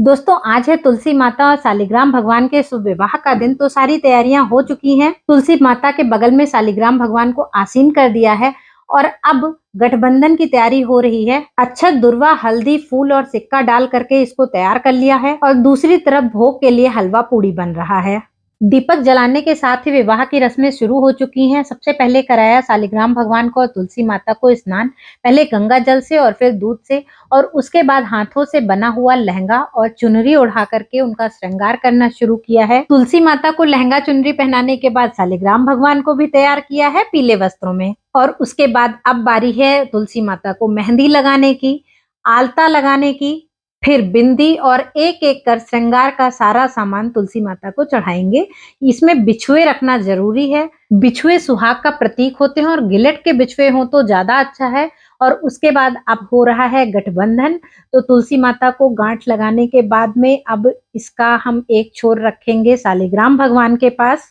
दोस्तों आज है तुलसी माता और शालिग्राम भगवान के शुभ विवाह का दिन। तो सारी तैयारियां हो चुकी हैं। तुलसी माता के बगल में शालिग्राम भगवान को आसीन कर दिया है और अब गठबंधन की तैयारी हो रही है। अक्षत, दुर्वा, हल्दी, फूल और सिक्का डाल करके इसको तैयार कर लिया है और दूसरी तरफ भोग के लिए हलवा पूड़ी बन रहा है। दीपक जलाने के साथ ही विवाह की रस्में शुरू हो चुकी हैं। सबसे पहले कराया शालिग्राम भगवान को और तुलसी माता को स्नान, पहले गंगा जल से और फिर दूध से, और उसके बाद हाथों से बना हुआ लहंगा और चुनरी उड़ा करके उनका श्रृंगार करना शुरू किया है। तुलसी माता को लहंगा चुनरी पहनाने के बाद शालिग्राम भगवान को भी तैयार किया है पीले वस्त्रों में। और उसके बाद अब बारी है तुलसी माता को मेहंदी लगाने की, आलता लगाने की, फिर बिंदी और एक एक कर श्रृंगार का सारा सामान तुलसी माता को चढ़ाएंगे। इसमें बिछुए रखना जरूरी है। बिछुए सुहाग का प्रतीक होते हैं और गिलट के बिछुए हो तो ज्यादा अच्छा है। और उसके बाद अब हो रहा है गठबंधन। तो तुलसी माता को गांठ लगाने के बाद में अब इसका हम एक छोर रखेंगे शालिग्राम भगवान के पास।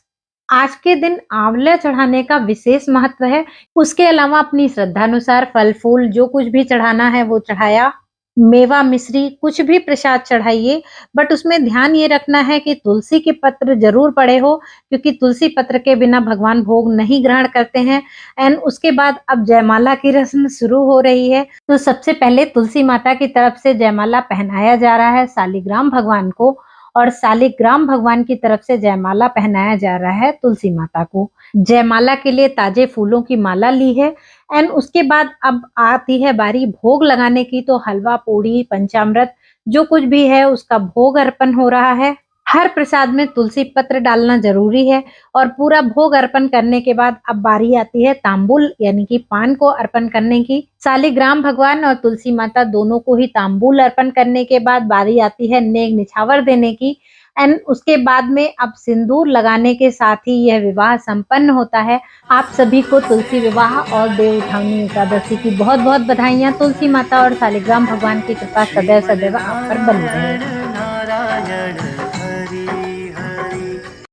आज के दिन आंवला चढ़ाने का विशेष महत्व है। उसके अलावा अपनी श्रद्धानुसार फल फूल जो कुछ भी चढ़ाना है वो चढ़ाया, मेवा मिश्री कुछ भी प्रसाद चढ़ाइए, बट उसमें ध्यान ये रखना है कि तुलसी के पत्र जरूर पड़े हो, क्योंकि तुलसी पत्र के बिना भगवान भोग नहीं ग्रहण करते हैं। एंड उसके बाद अब जयमाला की रस्म शुरू हो रही है। तो सबसे पहले तुलसी माता की तरफ से जयमाला पहनाया जा रहा है शालिग्राम भगवान को, और शालिग्राम भगवान की तरफ से जयमाला पहनाया जा रहा है तुलसी माता को। जयमाला के लिए ताजे फूलों की माला ली है। एंड उसके बाद अब आती है बारी भोग लगाने की। तो हलवा, पूड़ी, पंचामृत जो कुछ भी है उसका भोग अर्पण हो रहा है। हर प्रसाद में तुलसी पत्र डालना जरूरी है। और पूरा भोग अर्पण करने के बाद अब बारी आती है तांबुल यानी कि पान को अर्पण करने की। शालिग्राम भगवान और तुलसी माता दोनों को ही तांबुल अर्पण करने के बाद बारी आती है नेग निछावर देने की। एंड उसके बाद में अब सिंदूर लगाने के साथ ही यह विवाह संपन्न होता है। आप सभी को तुलसी विवाह और देव उठावनी एकादशी की बहुत बहुत बधाइयां। तुलसी माता और शालिग्राम भगवान की कृपा सदैव सदैव आप पर बनी रहे। नारायण नारायण